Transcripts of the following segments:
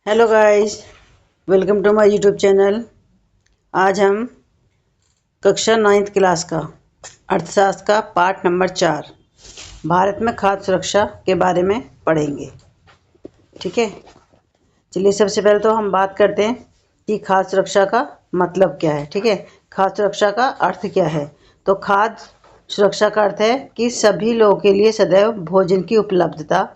Hello guys, welcome to my YouTube channel. आज हम कक्षा 9th क्लास का अर्थशास्त्र का पार्ट नंबर 4 भारत में खाद्य सुरक्षा के बारे में पढ़ेंगे। ठीक है, चलिए सबसे पहले तो हम बात करते हैं कि खाद्य सुरक्षा का मतलब क्या है। ठीक है, खाद्य सुरक्षा का अर्थ क्या है। तो खाद्य सुरक्षा का अर्थ है कि सभी लोगों के लिए सदैव भोजन की उपलब्धता,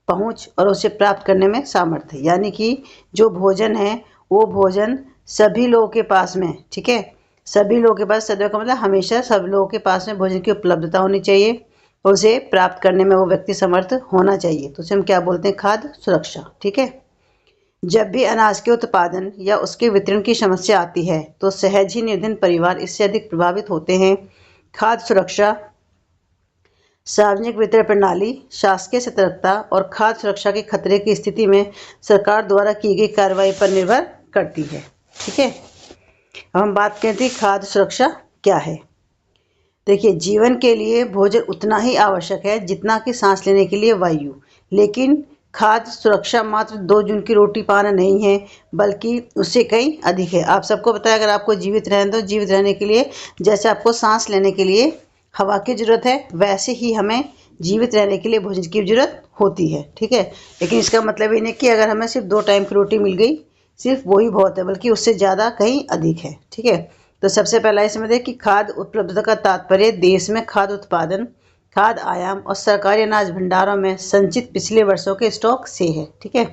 पहुंच और उसे प्राप्त करने में सामर्थ्य। यानी कि जो भोजन है वो भोजन सभी लोगों के पास में, ठीक है, सभी लोगों के पास, सदैव का मतलब हमेशा सब लोगों के पास में भोजन की उपलब्धता होनी चाहिए और उसे प्राप्त करने में वो व्यक्ति समर्थ होना चाहिए। तो उसे हम क्या बोलते हैं? खाद्य सुरक्षा। ठीक है, जब भी अनाज के उत्पादन या उसके वितरण की समस्या आती है तो सहज ही निर्धन परिवार इससे अधिक प्रभावित होते हैं। खाद्य सुरक्षा सार्वजनिक वितरण प्रणाली, शासकीय सतर्कता और खाद्य सुरक्षा के खतरे की स्थिति में सरकार द्वारा की गई कार्रवाई पर निर्भर करती है। ठीक है, अब हम बात करते हैं खाद्य सुरक्षा क्या है। देखिए, जीवन के लिए भोजन उतना ही आवश्यक है जितना कि सांस लेने के लिए वायु, लेकिन खाद्य सुरक्षा मात्र 2 जून की रोटी पाना नहीं है, बल्कि उससे कहीं अधिक है। आप सबको पता है, अगर आपको जीवित रहना, तो जीवित रहने के लिए जैसे आपको सांस लेने के लिए हवा की ज़रूरत है, वैसे ही हमें जीवित रहने के लिए भोजन की ज़रूरत होती है। ठीक है, लेकिन इसका मतलब ये नहीं कि अगर हमें सिर्फ 2 टाइम की रोटी मिल गई, सिर्फ वही बहुत है, बल्कि उससे ज़्यादा कहीं अधिक है। ठीक है, तो सबसे पहला ये समझे कि खाद्य उपलब्धता का तात्पर्य देश में खाद्य उत्पादन, खाद्य आयाम और सरकारी अनाज भंडारों में संचित पिछले वर्षों के स्टॉक से है। ठीक है,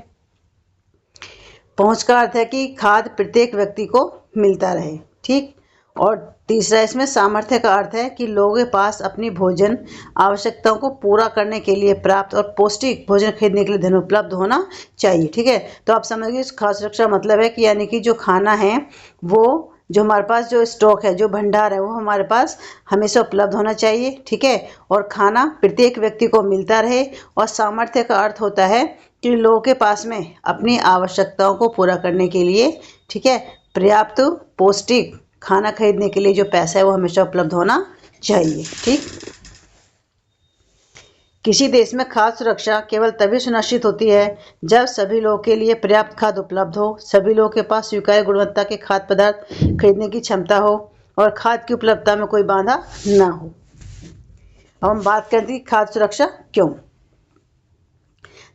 पहुंच का अर्थ है कि खाद्य प्रत्येक व्यक्ति को मिलता रहे। ठीक, और तीसरा इसमें सामर्थ्य का अर्थ है कि लोगों के पास अपनी भोजन आवश्यकताओं को पूरा करने के लिए प्राप्त और पौष्टिक भोजन खरीदने के लिए धन उपलब्ध होना चाहिए। ठीक है, तो आप समझिए खाद्य सुरक्षा मतलब है कि यानी कि जो खाना है वो, जो हमारे पास जो स्टॉक है, जो भंडार है, वो हमारे पास हमेशा उपलब्ध होना चाहिए। ठीक है, और खाना प्रत्येक व्यक्ति को मिलता रहे। और सामर्थ्य का अर्थ होता है कि लोगों के पास में अपनी आवश्यकताओं को पूरा करने के लिए, ठीक है, पर्याप्त पौष्टिक खाना खरीदने के लिए जो पैसा है वो हमेशा उपलब्ध होना चाहिए। ठीक, किसी देश में खाद्य सुरक्षा केवल तभी सुनिश्चित होती है जब सभी लोगों के लिए पर्याप्त खाद्य उपलब्ध हो, सभी लोगों के पास स्वीकार्य गुणवत्ता के खाद्य पदार्थ खरीदने की क्षमता हो और खाद्य की उपलब्धता में कोई बाधा ना हो। अब हम बात करते हैं खाद्य सुरक्षा क्यों।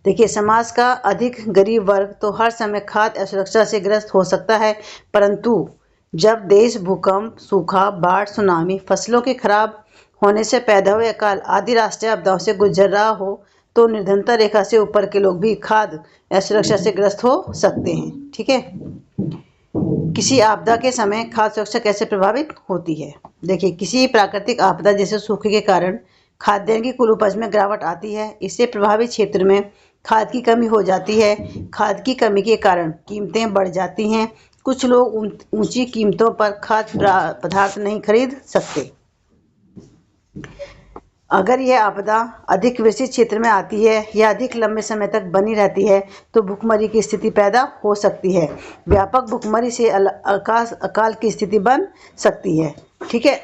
देखिए, समाज का अधिक गरीब वर्ग तो हर समय खाद्य असुरक्षा से ग्रस्त हो सकता है, परंतु जब देश भूकंप, सूखा, बाढ़, सुनामी, फसलों के खराब होने से पैदा हुए अकाल आदि राष्ट्रीय आपदाओं से गुजर रहा हो तो निर्धनता रेखा से ऊपर के लोग भी खाद्य असुरक्षा से ग्रस्त हो सकते हैं। ठीक है, किसी आपदा के समय खाद्य सुरक्षा कैसे प्रभावित होती है। देखिए, किसी प्राकृतिक आपदा जैसे सूखे के कारण खाद्यान्न की कुल उपज में गिरावट आती है। इससे प्रभावित क्षेत्र में खाद की कमी हो जाती है। खाद की कमी के कारण कीमतें बढ़ जाती हैं। कुछ लोग ऊंची कीमतों पर खाद्य पदार्थ नहीं खरीद सकते। अगर यह आपदा अधिक विस्तृत क्षेत्र में आती है या अधिक लंबे समय तक बनी रहती है तो भुखमरी की स्थिति पैदा हो सकती है। व्यापक भुखमरी से अकाल की स्थिति बन सकती है। ठीक है,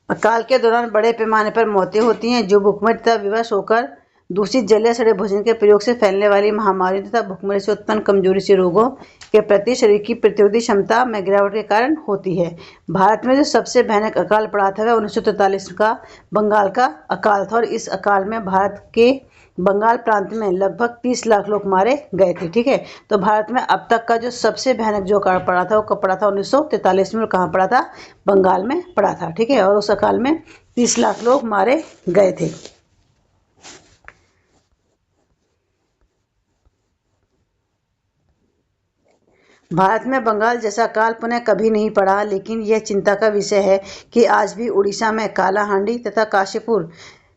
अकाल के दौरान बड़े पैमाने पर मौतें होती हैं, जो भुखमरी तथा विवश होकर दूषित जल या सड़े भोजन के प्रयोग से फैलने वाली महामारी तथा भुखमरी से उत्पन्न कमजोरी से रोगों के प्रति शरीर की प्रतिरोधी क्षमता में गिरावट के कारण होती है। भारत में जो सबसे भयानक अकाल पड़ा था वह 1943 का बंगाल का अकाल था, और इस अकाल में भारत के बंगाल प्रांत में लगभग 30 लाख लोग मारे गए थे। ठीक है, तो भारत में अब तक का जो सबसे भयानक जो अकाल पड़ा था वो कब पड़ा था? 1943 में। और कहाँ पड़ा था? बंगाल में पड़ा था। ठीक है, और उस अकाल में 30 लाख लोग मारे गए थे। भारत में बंगाल जैसा अकाल पुनः कभी नहीं पड़ा, लेकिन यह चिंता का विषय है कि आज भी उड़ीसा में कालाहांडी तथा काशीपुर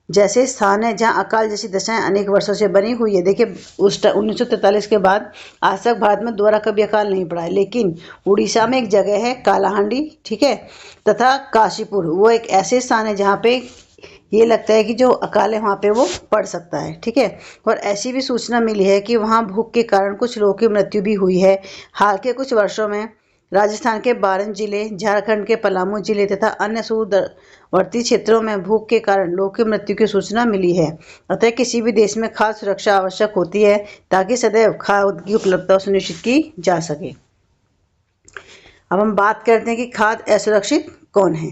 जैसे स्थान है जहां अकाल जैसी दशाएं अनेक वर्षों से बनी हुई है। देखिए, उस 1943 के बाद आज तक भारत में दोबारा कभी अकाल नहीं पड़ा है, लेकिन उड़ीसा में एक जगह है कालाहांडी, ठीक है, तथा काशीपुर, वो एक ऐसे स्थान है जहाँ पे ये लगता है कि जो अकाल है वहाँ पे वो पड़ सकता है। ठीक है, और ऐसी भी सूचना मिली है कि वहाँ भूख के कारण कुछ लोगों की मृत्यु भी हुई है। हाल के कुछ वर्षों में राजस्थान के बारन जिले, झारखंड के पलामू जिले तथा अन्य सुदूरवर्ती क्षेत्रों में भूख के कारण लोगों की मृत्यु की सूचना मिली है। अतः किसी भी देश में खाद्य सुरक्षा आवश्यक होती है ताकि सदैव खाद्य की उपलब्धता सुनिश्चित की जा सके। अब हम बात करते हैं कि खाद्य असुरक्षित कौन है।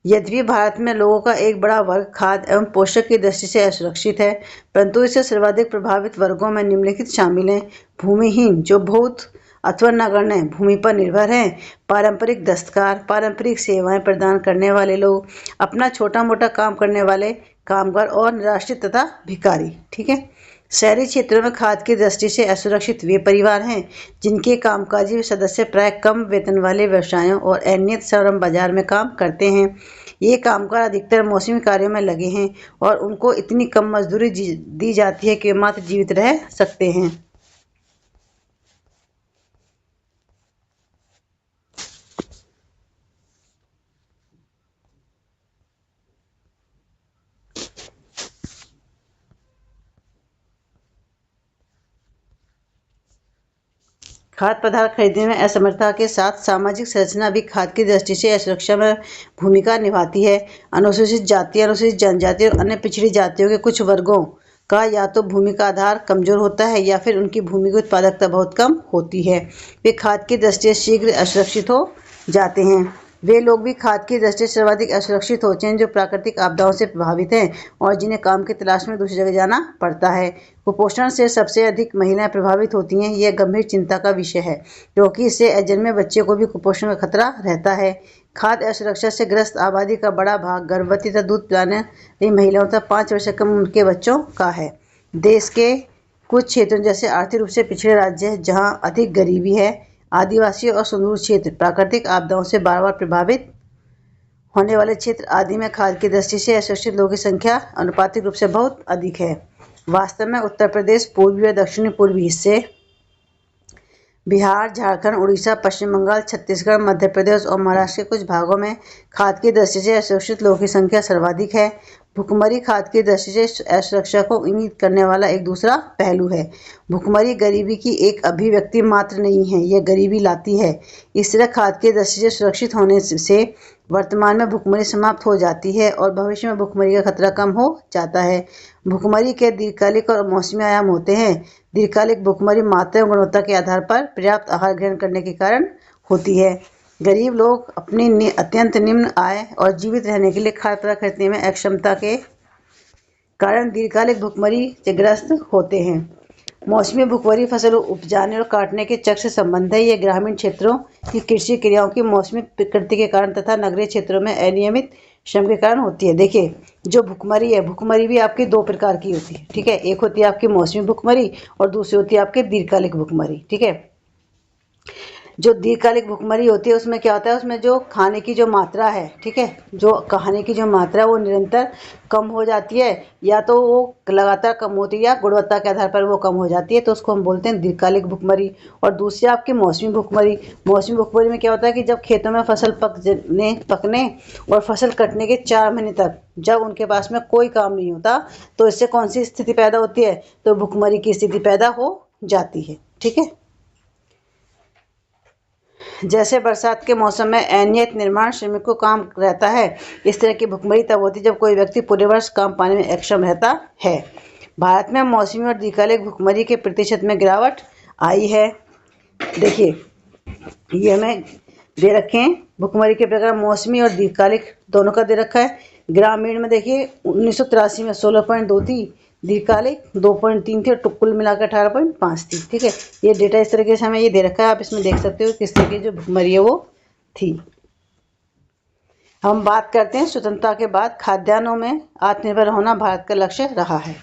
यद्यपि भारत में लोगों का एक बड़ा वर्ग खाद्य एवं पोषक की दृष्टि से असुरक्षित है, परंतु इससे सर्वाधिक प्रभावित वर्गों में निम्नलिखित शामिल हैं। भूमिहीन, जो बहुत अथवा नगण्य भूमि पर निर्भर हैं, पारंपरिक दस्तकार, पारंपरिक सेवाएं प्रदान करने वाले लोग, अपना छोटा मोटा काम करने वाले कामगार और निराश्रित तथा भिखारी। ठीक है। शहरी क्षेत्रों में खाद्य की दृष्टि से असुरक्षित वे परिवार हैं जिनके कामकाजी सदस्य प्राय कम वेतन वाले व्यवसायों और अनियमित श्रम बाजार में काम करते हैं। ये कामगार अधिकतर मौसमी कार्यों में लगे हैं और उनको इतनी कम मजदूरी दी जाती है कि वे मात्र जीवित रह सकते हैं। खाद्य पदार्थ खरीदने में असमर्थता के साथ सामाजिक संरचना भी खाद्य की दृष्टि से असुरक्षा में भूमिका निभाती है। अनुसूचित जाति, अनुसूचित जनजाति और अन्य पिछड़ी जातियों के कुछ वर्गों का या तो भूमि का आधार कमजोर होता है या फिर उनकी भूमि की उत्पादकता बहुत कम होती है। वे खाद्य की दृष्टि से शीघ्र असुरक्षित हो जाते हैं। वे लोग भी खाद्य की दृष्टि से सर्वाधिक असुरक्षित होते हैं जो प्राकृतिक आपदाओं से प्रभावित हैं और जिन्हें काम की तलाश में दूसरी जगह जाना पड़ता है। कुपोषण से सबसे अधिक महिलाएं प्रभावित होती हैं। यह गंभीर चिंता का विषय है क्योंकि इससे अजन्मे बच्चे को भी कुपोषण का खतरा रहता है। खाद्य असुरक्षा से ग्रस्त आबादी का बड़ा भाग गर्भवती तथा दूध पिलाने वाली महिलाओं तथा 5 वर्ष से कम उम्र के बच्चों का है। देश के कुछ क्षेत्रों जैसे आर्थिक रूप से पिछड़े राज्य जहां अधिक गरीबी है, आदिवासी और सुदूर क्षेत्र, प्राकृतिक आपदाओं से बार बार प्रभावित होने वाले क्षेत्र आदि में खाद्य की दृष्टि से असुरक्षित लोगों की संख्या अनुपातिक रूप से बहुत अधिक है। वास्तव में उत्तर प्रदेश, पूर्वी और दक्षिणी पूर्वी हिस्से, बिहार, झारखंड, उड़ीसा, पश्चिम बंगाल, छत्तीसगढ़, मध्य प्रदेश और महाराष्ट्र के कुछ भागों में खाद्य की दृष्टि से असुरक्षित लोगों की संख्या सर्वाधिक है। भुखमरी खाद्य की दृष्टि से असुरक्षा को इंगित करने वाला एक दूसरा पहलू है। भुखमरी गरीबी की एक अभिव्यक्ति मात्र नहीं है, यह गरीबी लाती है। इस तरह खाद्य की दृष्टि से सुरक्षित होने से वर्तमान में भुखमरी समाप्त हो जाती है और भविष्य में भुखमरी का खतरा कम हो जाता है। भुखमरी के दीर्घकालिक और मौसमी आयाम होते हैं। दीर्घकालिक भुखमरी मात्रा और गुणवत्ता के आधार पर पर्याप्त आहार ग्रहण करने के कारण होती है। गरीब लोग अपनी अत्यंत निम्न आय और जीवित रहने के लिए खाद्य पदार्थ खरीदने में अक्षमता के कारण दीर्घकालिक भुखमरी से ग्रस्त होते हैं। मौसमी भुखमरी फसल उपजाने और काटने के चक्र से संबंध है। यह ग्रामीण क्षेत्रों की कृषि क्रियाओं की मौसमी प्रकृति के कारण तथा नगरीय क्षेत्रों में अनियमित श्रम के कारण होती है। देखिए, जो भुखमरी है, भुखमरी भी आपकी 2 प्रकार की होती है। ठीक है। एक होती है आपकी मौसमी भुखमरी और दूसरी होती है आपकी दीर्घकालिक भुखमरी। ठीक है। जो दीर्घकालिक भुखमरी होती है उसमें क्या होता है, उसमें जो खाने की जो मात्रा है, ठीक है, जो खाने की जो मात्रा है वो निरंतर कम हो जाती है या तो वो लगातार कम होती है या गुणवत्ता के आधार पर वो कम हो जाती है, तो उसको हम बोलते हैं दीर्घकालिक भुखमरी। और दूसरी आपकी मौसमी भुखमरी। मौसमी भुखमरी में क्या होता है कि जब खेतों में फसल पकने और फसल कटने के 4 महीने तक जब उनके पास में कोई काम नहीं होता तो इससे कौन सी स्थिति पैदा होती है, तो भुखमरी की स्थिति पैदा हो जाती है। ठीक है। जैसे बरसात के मौसम में अनियमित निर्माण श्रमिक को काम रहता है, इस तरह की भुखमरी तब होती है जब कोई व्यक्ति पूरे वर्ष काम पाने में अक्षम रहता है। भारत में मौसमी और दीर्घकालिक भुखमरी के प्रतिशत में गिरावट आई है। देखिए, ये हमें दे रखे हैं भुखमरी के प्रकार मौसमी और दीर्घकालिक दोनों का दे रखा है। ग्रामीण में देखिए 1983 में 16.2 थी, दीर्घकालिक 2.3 थी और कुल मिलाकर 18.5 थी। ठीक है। ये डेटा इस तरीके से हमें ये दे रखा है, आप इसमें देख सकते हो किस तरह की जो भुखमरी है वो थी। हम बात करते हैं स्वतंत्रता के बाद खाद्यान्नों में आत्मनिर्भर होना भारत का लक्ष्य रहा है।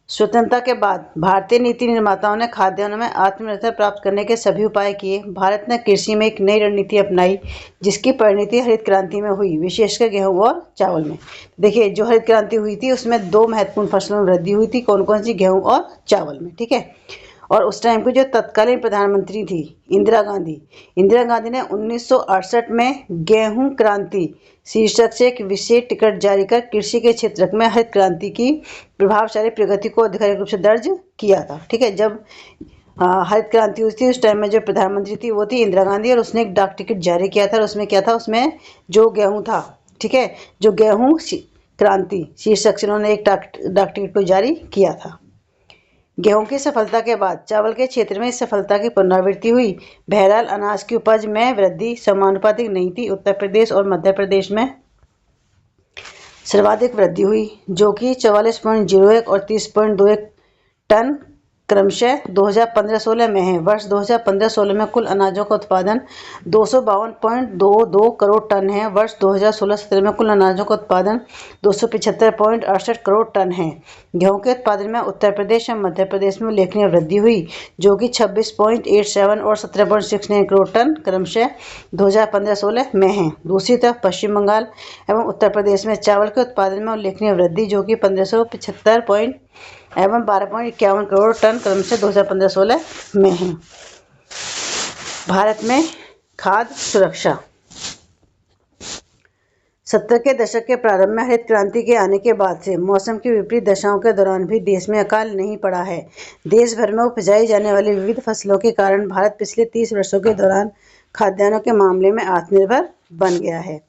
स्वतंत्रता के बाद भारतीय नीति निर्माताओं ने खाद्यान्नों में आत्मनिर्भरता प्राप्त करने के सभी उपाय किए। भारत ने कृषि में एक नई रणनीति अपनाई जिसकी परिणति हरित क्रांति में हुई, विशेषकर गेहूं और चावल में। देखिए, जो हरित क्रांति हुई थी उसमें 2 महत्वपूर्ण फसलों में वृद्धि हुई थी। कौन कौन सी? गेहूं और चावल में। ठीक है। और उस टाइम की जो तत्कालीन प्रधानमंत्री थी इंदिरा गांधी ने 1968 में गेहूं क्रांति शीर्षक से एक विशेष टिकट जारी कर कृषि के क्षेत्र में हरित क्रांति की प्रभावशाली प्रगति को आधिकारिक रूप से दर्ज किया था। ठीक है। जब हरित क्रांति हुई थी, उस टाइम में जो प्रधानमंत्री थी वो थी इंदिरा गांधी, और उसने एक डाक टिकट जारी किया था, और उसमें क्या था, उसमें जो गेहूं था, ठीक है, जो गेहूं क्रांति शीर्षक से उन्होंने एक डाक टिकट को जारी किया था। गेहूं की सफलता के बाद चावल के क्षेत्र में इस सफलता की पुनरावृत्ति हुई। बहरहाल अनाज की उपज में वृद्धि समानुपातिक नहीं थी। उत्तर प्रदेश और मध्य प्रदेश में सर्वाधिक वृद्धि हुई, जो कि 44.01 और 30.21 टन क्रमशः 2015-16 में है। वर्ष 2015-16 में कुल अनाजों का उत्पादन 252.22 करोड़ टन है। वर्ष 2016-17 में कुल अनाजों का उत्पादन 275.68 करोड़ टन है। गेहूं के उत्पादन में उत्तर प्रदेश और मध्य प्रदेश में उल्लेखनीय वृद्धि हुई, जो कि 26.87 और 17.69 करोड़ टन क्रमशः 2015-16 में है। दूसरी तरफ पश्चिम बंगाल एवं उत्तर प्रदेश में चावल के उत्पादन में उल्लेखनीय वृद्धि, जो कि 1575 एवं 12.51 करोड़ टन क्रमशः 2015-16 में है। भारत में खाद्य सुरक्षा। 70 के दशक के प्रारंभ में हरित क्रांति के आने के बाद से मौसम की विपरीत दशाओं के दौरान भी देश में अकाल नहीं पड़ा है। देश भर में उपजाई जाने वाली विविध फसलों के कारण भारत पिछले 30 वर्षों के दौरान खाद्यान्नों के मामले में आत्मनिर्भर बन गया है।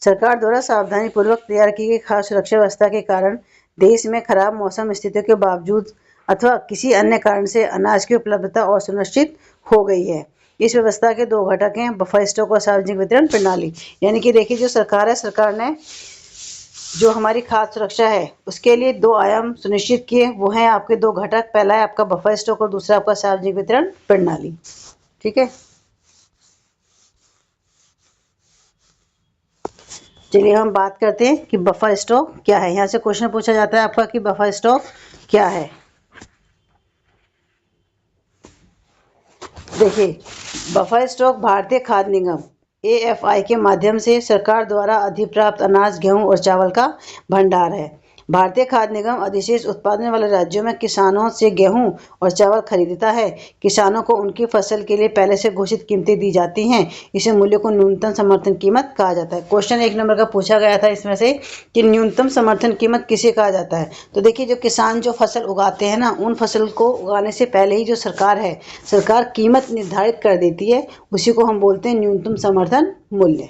सरकार द्वारा सावधानीपूर्वक तैयार की गई खाद्य सुरक्षा व्यवस्था के कारण देश में खराब मौसम स्थितियों के बावजूद अथवा किसी अन्य कारण से अनाज की उपलब्धता और सुनिश्चित हो गई है। इस व्यवस्था के दो घटक हैं, बफर स्टॉक और सार्वजनिक वितरण प्रणाली। यानी कि देखिए, जो सरकार है, सरकार ने जो हमारी खाद्य सुरक्षा है उसके लिए दो आयाम सुनिश्चित किए। वो हैं आपके दो घटक, पहला है आपका बफर स्टॉक और दूसरा आपका सार्वजनिक वितरण प्रणाली। ठीक है, चलिए हम बात करते हैं कि बफर स्टॉक क्या है। यहाँ से क्वेश्चन पूछा जाता है आपका कि बफर स्टॉक क्या है। देखिए, बफर स्टॉक भारतीय खाद्य निगम AFI के माध्यम से सरकार द्वारा अधिप्राप्त अनाज, गेहूं और चावल का भंडार है। भारतीय खाद्य निगम अधिशेष उत्पादन वाले राज्यों में किसानों से गेहूं और चावल खरीदता है। किसानों को उनकी फसल के लिए पहले से घोषित कीमतें दी जाती हैं। इसे मूल्य को न्यूनतम समर्थन कीमत कहा जाता है। क्वेश्चन 1 नंबर का पूछा गया था इसमें से कि न्यूनतम समर्थन कीमत किसे कहा जाता है। तो देखिए, जो किसान जो फसल उगाते हैं ना, उन फसल को उगाने से पहले ही जो सरकार है, सरकार कीमत निर्धारित कर देती है, उसी को हम बोलते हैं न्यूनतम समर्थन मूल्य।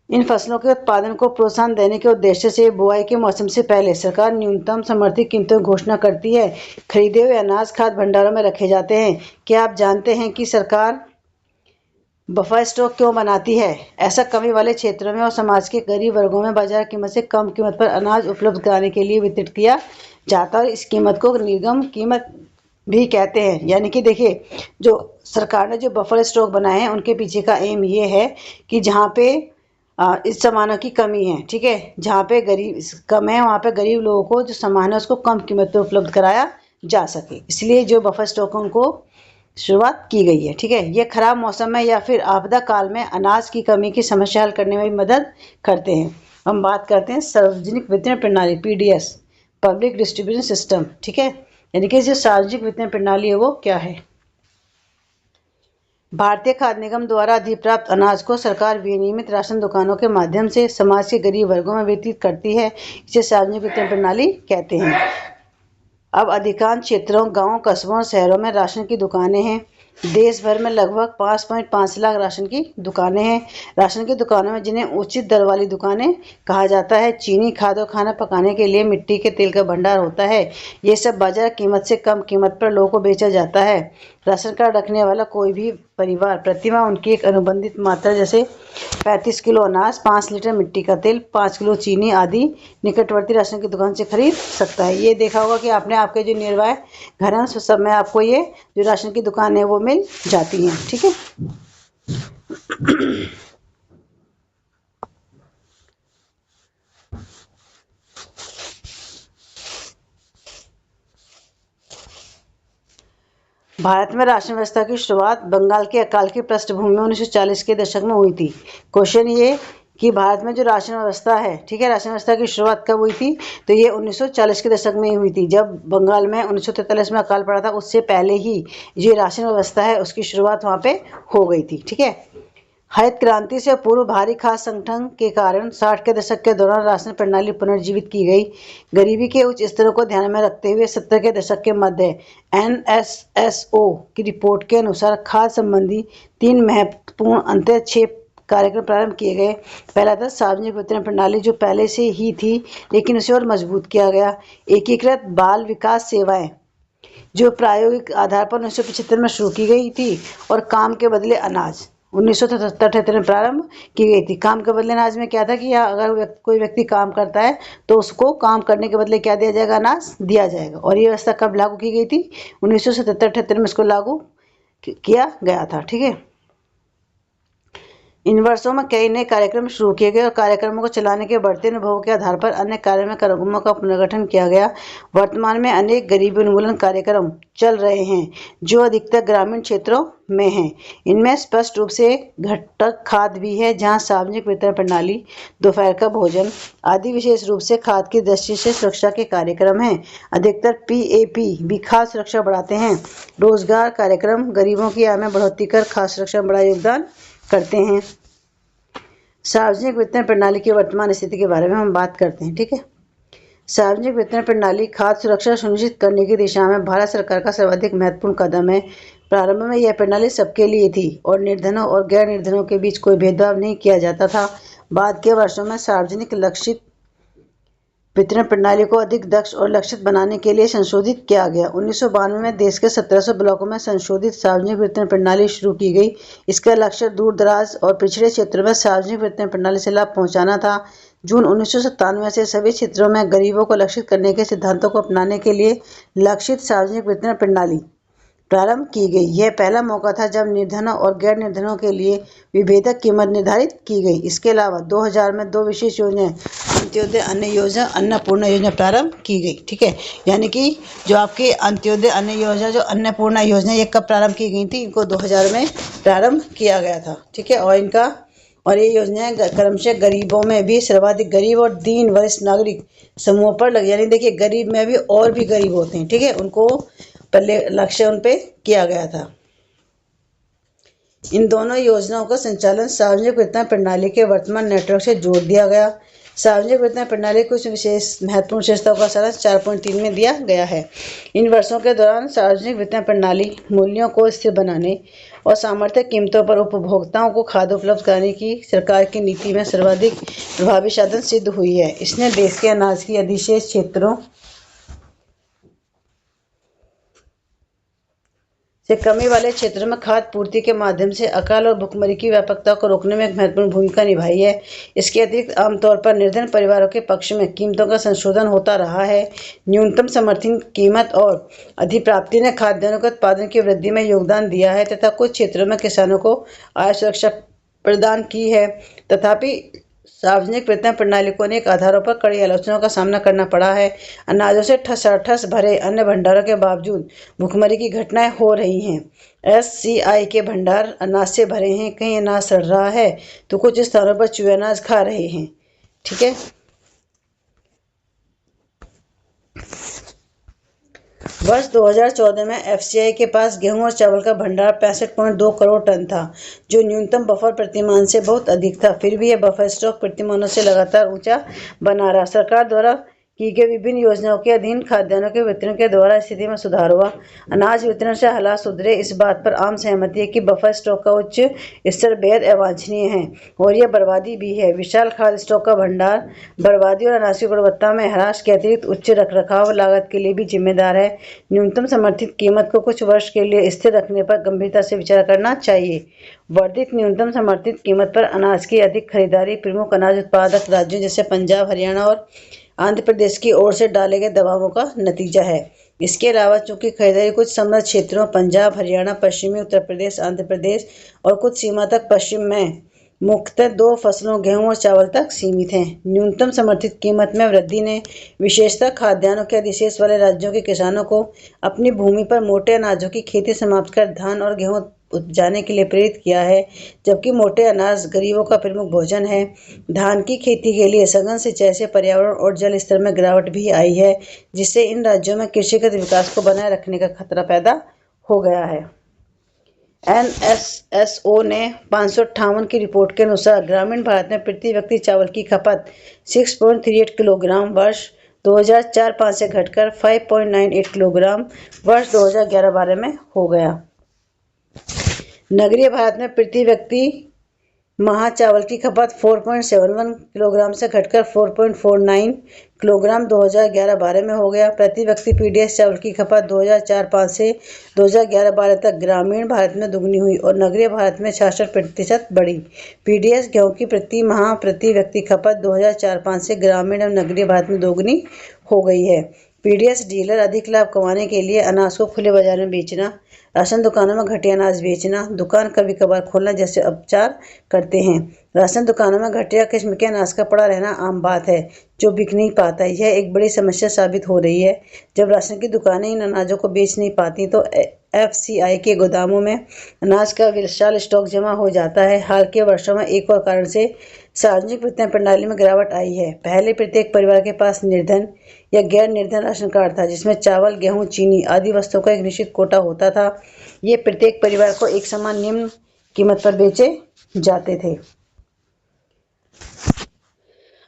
इन फसलों के उत्पादन को प्रोत्साहन देने के उद्देश्य से बुआई के मौसम से पहले सरकार न्यूनतम समर्थित कीमतों की घोषणा करती है। खरीदे हुए अनाज खाद्य भंडारों में रखे जाते हैं। क्या आप जानते हैं कि सरकार बफर स्टॉक क्यों बनाती है? ऐसा कमी वाले क्षेत्रों में और समाज के गरीब वर्गों में बाजार कीमत से कम कीमत पर अनाज उपलब्ध कराने के लिए वितरित किया जाता है। इस कीमत को निर्गम कीमत भी कहते हैं। यानी कि देखिए, जो सरकार ने जो बफर स्टॉक बनाए हैं उनके पीछे का एम ये है कि जहाँ पे इस सामानों की कमी है, ठीक है, जहाँ पे गरीब कम है वहाँ पे गरीब लोगों को जो सामान है उसको कम कीमत पे उपलब्ध कराया जा सके, इसलिए जो बफर स्टॉक है उनको शुरुआत की गई है। ठीक है, ये खराब मौसम में या फिर आपदा काल में अनाज की कमी की समस्या हल करने में भी मदद करते हैं। हम बात करते हैं सार्वजनिक वितरण प्रणाली, PDS, पब्लिक डिस्ट्रीब्यूशन सिस्टम। ठीक है, यानी कि जो सार्वजनिक वितरण प्रणाली है वो क्या है। भारतीय खाद्य निगम द्वारा अधिप्राप्त अनाज को सरकार विनियमित राशन दुकानों के माध्यम से समाज के गरीब वर्गों में वितरित करती है। इसे सार्वजनिक वितरण प्रणाली कहते हैं। अब अधिकांश क्षेत्रों, गांवों, कस्बों और शहरों में राशन की दुकानें हैं। देश भर में लगभग 5.5 लाख राशन की दुकानें हैं। राशन की दुकानों में, जिन्हें उचित दर वाली दुकानें कहा जाता है, चीनी, खाद और खाना पकाने के लिए मिट्टी के तेल का भंडार होता है। ये सब बाजार कीमत से कम कीमत पर लोगों को बेचा जाता है। राशन कार्ड रखने वाला कोई भी परिवार प्रतिमाह उनकी एक अनुबंधित मात्रा जैसे 35 किलो अनाज, 5 लीटर मिट्टी का तेल, 5 किलो चीनी आदि निकटवर्ती राशन की दुकान से खरीद सकता है। ये देखा होगा कि आपने आपके जो निर्वाह घर हैं उस सब में आपको ये जो राशन की दुकान है वो मिल जाती हैं। ठीक है, भारत में राशन व्यवस्था की शुरुआत बंगाल के अकाल की पृष्ठभूमि में 1940 के दशक में हुई थी। क्वेश्चन ये कि भारत में जो राशन व्यवस्था है, ठीक है, राशन व्यवस्था की शुरुआत कब हुई थी? तो ये 1940 के दशक में ही हुई थी, जब बंगाल में 1943 में अकाल पड़ा था। उससे पहले ही जो राशन व्यवस्था है उसकी शुरुआत वहाँ पे हो गई थी। ठीक है, हरित क्रांति से पूर्व भारी खाद्य संगठन के कारण 60 के दशक के दौरान राशन प्रणाली पुनर्जीवित की गई। गरीबी के उच्च स्तरों को ध्यान में रखते हुए 70 के दशक के मध्य NSSO की रिपोर्ट के अनुसार खाद्य संबंधी 3 महत्वपूर्ण अंतरक्षेप कार्यक्रम प्रारंभ किए गए। पहला था सार्वजनिक वितरण प्रणाली, जो पहले से ही थी लेकिन उसे और मजबूत किया गया। एकीकृत बाल विकास सेवाएं, जो प्रायोगिक आधार पर 1975 में शुरू की गई थी, और काम के बदले अनाज 1977 में प्रारंभ की गई थी। काम के बदले अनाज में क्या था कि अगर कोई व्यक्ति काम करता है तो उसको काम करने के बदले क्या दिया जाएगा? अनाज दिया जाएगा। और ये व्यवस्था कब लागू की गई थी? 1977-78 में इसको लागू किया गया था। ठीक है। इन वर्षों में कई नए कार्यक्रम शुरू किए गए और कार्यक्रमों को चलाने के बढ़ते अनुभवों के आधार पर अन्य कार्यक्रमों का पुनर्गठन किया गया। वर्तमान में अनेक गरीबी उन्मूलन कार्यक्रम चल रहे हैं जो अधिकतर ग्रामीण क्षेत्रों में हैं। इनमें स्पष्ट रूप से घटक खाद्य भी है, जहां सार्वजनिक वितरण प्रणाली, दोपहर का भोजन आदि विशेष रूप से खाद्य की दृष्टि से सुरक्षा के कार्यक्रम हैं। अधिकतर PAP भी खाद्य सुरक्षा बढ़ाते हैं। रोजगार कार्यक्रम गरीबों की आय में बढ़ोतरी कर खाद्य सुरक्षा में बड़ा योगदान करते हैं। सार्वजनिक वितरण प्रणाली की वर्तमान स्थिति के बारे में हम बात करते हैं। ठीक है। सार्वजनिक वितरण प्रणाली खाद्य सुरक्षा सुनिश्चित करने की दिशा में भारत सरकार का सर्वाधिक महत्वपूर्ण कदम है। प्रारंभ में यह प्रणाली सबके लिए थी और निर्धनों और गैर निर्धनों के बीच कोई भेदभाव नहीं किया जाता था। बाद के वर्षों में सार्वजनिक लक्षित वितरण प्रणाली को अधिक दक्ष और लक्षित बनाने के लिए संशोधित किया गया। 1992 में देश के 1700 ब्लॉकों में संशोधित सार्वजनिक वितरण प्रणाली शुरू की गई। इसका लक्ष्य दूर दराज और पिछड़े क्षेत्रों में सार्वजनिक वितरण प्रणाली से लाभ पहुंचाना था। जून 1997 से सभी क्षेत्रों में गरीबों को लक्षित करने के सिद्धांतों को अपनाने के लिए लक्षित सार्वजनिक वितरण प्रणाली प्रारंभ की गई। यह पहला मौका था जब निर्धनों और गैर निर्धनों के लिए विभेदक कीमत निर्धारित की गई। इसके अलावा 2000 में 2 विशेष योजनाएं, अंत्योदय अन्न योजना, अन्नपूर्णा योजना प्रारंभ की गई। ठीक है। यानी कि जो आपकी अंत्योदय अन्न योजना, जो अन्नपूर्णा योजना, ये कब प्रारंभ की गई थी? इनको 2000 में प्रारंभ किया गया था। ठीक है। और ये योजनाएं क्रमशः गरीबों में भी सर्वाधिक गरीब और दीन वरिष्ठ नागरिक समूहों पर लगी। यानी देखिए, गरीब में भी और भी गरीब होते हैं। ठीक है। उनको पहले लक्ष्य उन पे किया गया था। इन दोनों योजनाओं का संचालन सार्वजनिक वितरण प्रणाली के वर्तमान नेटवर्क से जोड़ दिया गया। सार्वजनिक वितरण प्रणाली कुछ महत्वपूर्ण विशेषताओं का सारांश 4.3 में दिया गया है। इन वर्षों के दौरान सार्वजनिक वितरण प्रणाली मूल्यों को स्थिर बनाने और सामर्थ्य कीमतों पर उपभोक्ताओं को खाद्य उपलब्ध कराने की सरकार की नीति में सर्वाधिक प्रभावी साधन सिद्ध हुई है। इसने देश के अनाज की अधिशेष क्षेत्रों से कमी वाले क्षेत्रों में खाद्य पूर्ति के माध्यम से अकाल और भुखमरी की व्यापकता को रोकने में एक महत्वपूर्ण भूमिका निभाई है। इसके अतिरिक्त आमतौर पर निर्धन परिवारों के पक्ष में कीमतों का संशोधन होता रहा है। न्यूनतम समर्थन कीमत और अधिप्राप्ति ने खाद्यान्नों के उत्पादन की वृद्धि में योगदान दिया है तथा कुछ क्षेत्रों में किसानों को आय सुरक्षा प्रदान की है। तथापि सार्वजनिक वितरण प्रणाली को अनेक आधारों पर कड़ी आलोचनाओं का सामना करना पड़ा है। अनाजों से ठसाठस भरे अन्य भंडारों के बावजूद भुखमरी की घटनाएं हो रही हैं। SCI के भंडार अनाज से भरे हैं, कहीं अनाज सड़ रहा है तो कुछ स्थानों पर चूहे अनाज खा रहे हैं। ठीक है। वर्ष 2014 में FCI के पास गेहूं और चावल का भंडार 65.2 करोड़ टन था, जो न्यूनतम बफर प्रतिमान से बहुत अधिक था। फिर भी यह बफर स्टॉक प्रतिमानों से लगातार ऊंचा बना रहा। सरकार द्वारा की गई विभिन्न योजनाओं के अधीन खाद्यान्नों के वितरण के द्वारा स्थिति में सुधार हुआ। अनाज वितरण से हालात सुधरे, इस बात पर आम सहमति है कि बफर स्टॉक का उच्च स्तर बेहद अवांछनीय है और यह बर्बादी भी है। विशाल खाद्य स्टॉक का भंडार बर्बादी और अनाज की गुणवत्ता में ह्रास के अतिरिक्त उच्च रखरखाव लागत के लिए भी जिम्मेदार है। न्यूनतम समर्थित कीमत को कुछ वर्ष के लिए स्थिर रखने पर गंभीरता से विचार करना चाहिए। वर्धित न्यूनतम समर्थित कीमत पर अनाज की अधिक खरीदारी प्रमुख अनाज उत्पादक राज्यों जैसे पंजाब, हरियाणा और आंध्र प्रदेश की ओर से डाले गए दबावों का नतीजा है। इसके अलावा चूंकि खरीदारी कुछ समृद्ध क्षेत्रों पंजाब, हरियाणा, पश्चिमी उत्तर प्रदेश, आंध्र प्रदेश और कुछ सीमा तक पश्चिम में मुख्यतः 2 फसलों गेहूं और चावल तक सीमित हैं। न्यूनतम समर्थित कीमत में वृद्धि ने विशेषतः खाद्यान्नों के अधिशेष वाले राज्यों के किसानों को अपनी भूमि पर मोटे अनाजों की खेती समाप्त कर धान और गेहूं उपजाने के लिए प्रेरित किया है, जबकि मोटे अनाज गरीबों का प्रमुख भोजन है। धान की खेती के लिए सघन सिंचाई से पर्यावरण और जल स्तर में गिरावट भी आई है, जिससे इन राज्यों में कृषिगत विकास को बनाए रखने का खतरा पैदा हो गया है। NSSO ने 558 की रिपोर्ट के अनुसार ग्रामीण भारत में प्रति व्यक्ति चावल की खपत 6.38 किलोग्राम वर्ष 2004-05 से घटकर 5.98 किलोग्राम वर्ष 2011-12 में हो गया। नगरीय भारत में प्रति व्यक्ति माह चावल की खपत 4.71 किलोग्राम से घटकर 4.49 किलोग्राम 2011-12 में हो गया। प्रति व्यक्ति पीडीएस चावल की खपत 2004-05 से 2011-12 तक ग्रामीण भारत में दुगनी हुई और नगरीय भारत में 66% बढ़ी। पीडीएस गेहूं की प्रति माह प्रति व्यक्ति खपत 2004-05 से ग्रामीण और नगरीय भारत में दोगुनी हो गई है। पीडीएस डीलर अधिक लाभ कमाने के लिए अनाज को खुले बाजार में बेचना, राशन दुकानों में घटिया अनाज बेचना, दुकान कभी कभार खोलना जैसे उपचार करते हैं। राशन दुकानों में घटिया किस्म के अनाज का पड़ा रहना आम बात है जो बिक नहीं पाता। यह एक बड़ी समस्या साबित हो रही है। जब राशन की दुकानें इन अनाजों को बेच नहीं पाती तो एफसीआई के गोदामों में अनाज का विशाल स्टॉक जमा हो जाता है। हाल के वर्षों में एक और कारण से सार्वजनिक वितरण प्रणाली में गिरावट आई है। पहले प्रत्येक परिवार के पास निर्धन या गैर निर्धन राशन कार्ड था जिसमें चावल, गेहूं, चीनी आदि वस्तुओं का एक निश्चित कोटा होता था। ये प्रत्येक परिवार को एक समान निम्न कीमत पर बेचे जाते थे।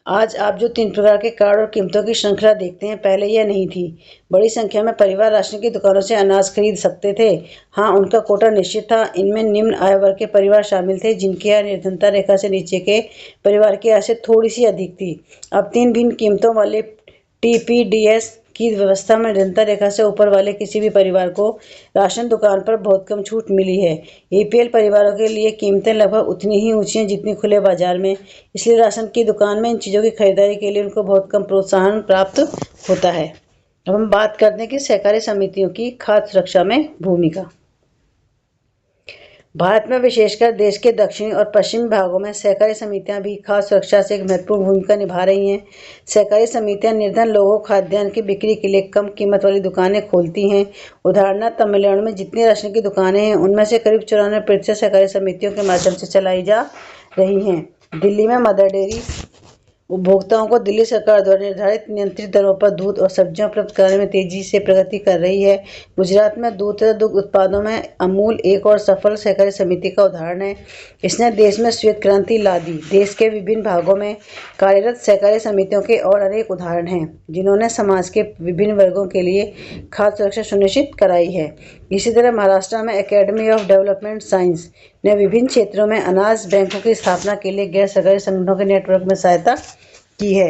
आज आप जो 3 प्रकार के कार्ड और कीमतों की श्रृंखला देखते हैं, पहले यह नहीं थी। बड़ी संख्या में परिवार राशन की दुकानों से अनाज खरीद सकते थे। हाँ, उनका कोटा निश्चित था। इनमें निम्न आय वर्ग के परिवार शामिल थे जिनकी आय निर्धनता रेखा से नीचे के परिवार की आय से थोड़ी सी अधिक थी। अब 3 भिन्न कीमतों वाले टीपीडीएस की व्यवस्था में निर्धनता रेखा से ऊपर वाले किसी भी परिवार को राशन दुकान पर बहुत कम छूट मिली है। एपीएल परिवारों के लिए कीमतें लगभग उतनी ही ऊंची हैं जितनी खुले बाजार में, इसलिए राशन की दुकान में इन चीज़ों की खरीदारी के लिए उनको बहुत कम प्रोत्साहन प्राप्त होता है। अब हम बात करते हैं कि सहकारी समितियों की खाद्य सुरक्षा में भूमिका। भारत में विशेषकर देश के दक्षिणी और पश्चिमी भागों में सहकारी समितियां भी खाद्य सुरक्षा से एक महत्वपूर्ण भूमिका निभा रही हैं। सहकारी समितियां निर्धन लोगों को खाद्यान्न की बिक्री के लिए कम कीमत वाली दुकानें खोलती हैं। उदाहरणार्थ तमिलनाडु में जितनी राशन की दुकानें हैं उनमें से करीब 94% सहकारी समितियों के माध्यम से चलाई जा रही हैं। दिल्ली में मदर डेयरी उपभोक्ताओं को दिल्ली सरकार द्वारा निर्धारित नियंत्रित दरों पर दूध और सब्जियां उपलब्ध कराने में तेजी से प्रगति कर रही है। गुजरात में दूध तथा दुग्ध उत्पादों में अमूल एक और सफल सहकारी समिति का उदाहरण है। इसने देश में श्वेत क्रांति ला दी। देश के विभिन्न भागों में कार्यरत सहकारी समितियों के और अनेक उदाहरण हैं जिन्होंने समाज के विभिन्न वर्गों के लिए खाद्य सुरक्षा सुनिश्चित कराई है। इसी तरह महाराष्ट्र में एकेडमी ऑफ डेवलपमेंट साइंस ने विभिन्न क्षेत्रों में अनाज बैंकों की स्थापना के लिए गैर सरकारी संगठनों के नेटवर्क में सहायता की है।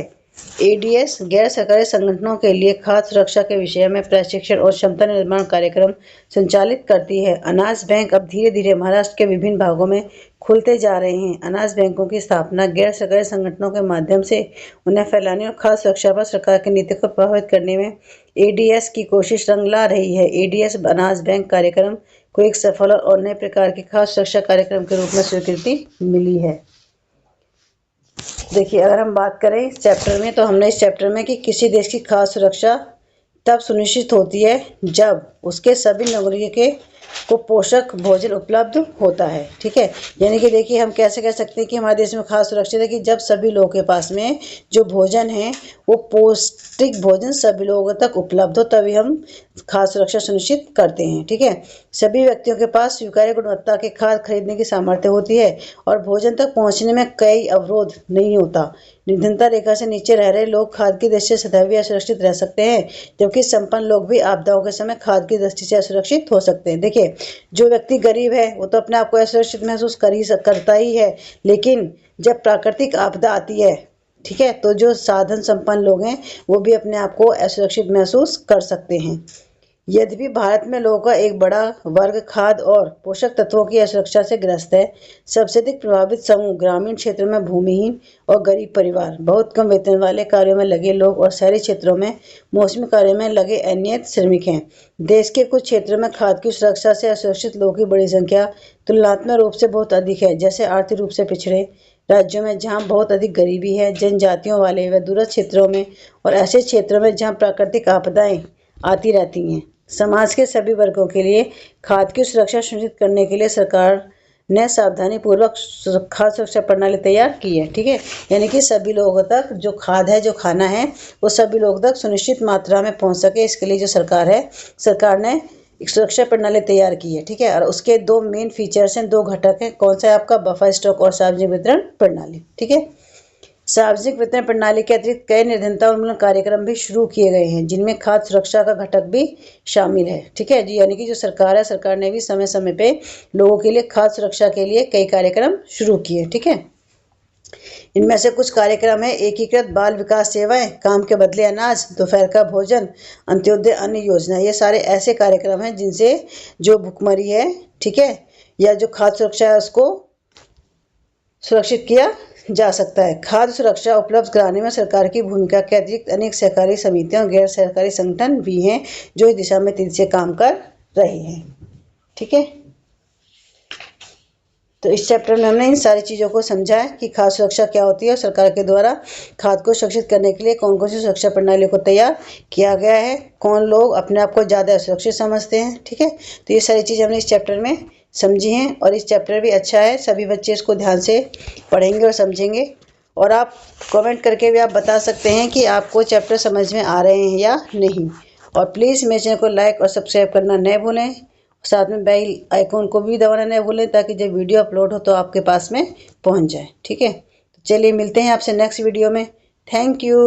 एडीएस गैर सरकारी संगठनों के लिए खाद्य सुरक्षा के विषय में प्रशिक्षण और क्षमता निर्माण कार्यक्रम संचालित करती है। अनाज बैंक अब धीरे धीरे महाराष्ट्र के विभिन्न भागों में खुलते जा रहे हैं। अनाज बैंकों की स्थापना गैर सरकारी संगठनों के माध्यम से उन्हें फैलाने और खाद्य सुरक्षा पर सरकार की नीति को प्रभावित करने में एडीएस की कोशिश रंग ला रही है। एडीएस अनाज बैंक कार्यक्रम को एक सफल और नए प्रकार के खाद्य सुरक्षा कार्यक्रम के रूप में स्वीकृति मिली है। देखिए, अगर हम बात करें इस चैप्टर में, तो हमने इस चैप्टर में कि किसी देश की खाद्य सुरक्षा तब सुनिश्चित होती है जब उसके सभी नागरिकों को पोषक भोजन उपलब्ध होता है। ठीक है, यानी कि देखिए हम कैसे कह सकते हैं कि हमारे देश में खाद्य सुरक्षित है कि जब सभी लोगों के पास में जो भोजन है वो पौष्टिक भोजन सभी लोगों तक उपलब्ध हो, तभी हम खाद्य सुरक्षा सुनिश्चित करते हैं। ठीक है, सभी व्यक्तियों के पास स्वीकार्य गुणवत्ता के खाद्य खरीदने की सामर्थ्य होती है और भोजन तक पहुंचने में कई अवरोध नहीं होता। निर्धनता रेखा से नीचे रह रहे लोग खाद्य की दृष्टि से सदैव असुरक्षित रह सकते हैं, जबकि संपन्न लोग भी आपदाओं के समय खाद्य की दृष्टि से असुरक्षित हो सकते हैं। देखिए, जो व्यक्ति गरीब है वो तो अपने आप को असुरक्षित महसूस करता ही है, लेकिन जब प्राकृतिक आपदा आती है, ठीक है, तो जो साधन संपन्न लोग हैं वो भी अपने आप को असुरक्षित महसूस कर सकते हैं। यद्यपि भारत में लोगों का एक बड़ा वर्ग खाद्य और पोषक तत्वों की असुरक्षा से ग्रस्त है। सबसे अधिक प्रभावित समूह ग्रामीण क्षेत्रों में भूमिहीन और गरीब परिवार, बहुत कम वेतन वाले कार्यों में लगे लोग और शहरी क्षेत्रों में मौसमी कार्यों में लगे अनियमित श्रमिक हैं। देश के कुछ क्षेत्रों में खाद्य की सुरक्षा से असुरक्षित लोगों की बड़ी संख्या तुलनात्मक रूप से बहुत अधिक है, जैसे आर्थिक रूप से पिछड़े राज्यों में जहाँ बहुत अधिक गरीबी है, जनजातियों वाले व दूरस्थ क्षेत्रों में और ऐसे क्षेत्रों में जहाँ प्राकृतिक आपदाएं आती रहती हैं। समाज के सभी वर्गों के लिए खाद्य की सुरक्षा सुनिश्चित करने के लिए सरकार ने सावधानी पूर्वक खाद्य सुरक्षा प्रणाली तैयार की है। ठीक है, यानी कि सभी लोगों तक जो खाद्य है, जो खाना है, वो सभी लोगों तक सुनिश्चित मात्रा में पहुंच सके, इसके लिए जो सरकार है, सरकार ने एक सुरक्षा प्रणाली तैयार की है, ठीक है। और उसके 2 मेन फीचर्स हैं, 2 घटक हैं। कौन सा है आपका? बफर स्टॉक और सार्वजनिक वितरण प्रणाली, ठीक है। सार्वजनिक वितरण प्रणाली के अतिरिक्त कई निर्धनता उन्मूलन कार्यक्रम भी शुरू किए गए हैं, जिनमें खाद्य सुरक्षा का घटक भी शामिल है, ठीक है जी। यानी कि जो सरकार है, सरकार ने भी समय समय पे लोगों के लिए खाद्य सुरक्षा के लिए कई कार्यक्रम शुरू किए, ठीक है। इनमें से कुछ कार्यक्रम है: एकीकृत बाल विकास सेवाएं, काम के बदले अनाज, दोपहर का भोजन, अंत्योदय अन्न योजना। ये सारे ऐसे कार्यक्रम हैं जिनसे जो भुखमरी है, ठीक है, या जो खाद्य सुरक्षा है उसको सुरक्षित किया जा सकता है। खाद्य सुरक्षा उपलब्ध कराने में सरकार की भूमिका के अतिरिक्त अनेक सहकारी समितियां और गैर सरकारी संगठन भी हैं जो इस दिशा में तेजी से काम कर रहे हैं, ठीक है। तो इस चैप्टर में हमने इन सारी चीज़ों को समझा है कि खाद्य सुरक्षा क्या होती है और सरकार के द्वारा खाद्य को सुरक्षित करने के लिए कौन कौन सी सुरक्षा प्रणालियों को तैयार किया गया है, कौन लोग अपने आप को ज़्यादा सुरक्षित समझते हैं, ठीक है। तो ये सारी चीज़ हमने इस चैप्टर में समझी हैं और इस चैप्टर भी अच्छा है, सभी बच्चे इसको ध्यान से पढ़ेंगे और समझेंगे। और आप कमेंट करके भी आप बता सकते हैं कि आपको चैप्टर समझ में आ रहे हैं या नहीं। और प्लीज़ मेरे चैनल को लाइक और सब्सक्राइब करना न भूलें, साथ में बेल आइकॉन को भी दबाना न भूलें ताकि जब वीडियो अपलोड हो तो आपके पास में पहुंच जाए, ठीक है। तो चलिए मिलते हैं आपसे नेक्स्ट वीडियो में। Thank you.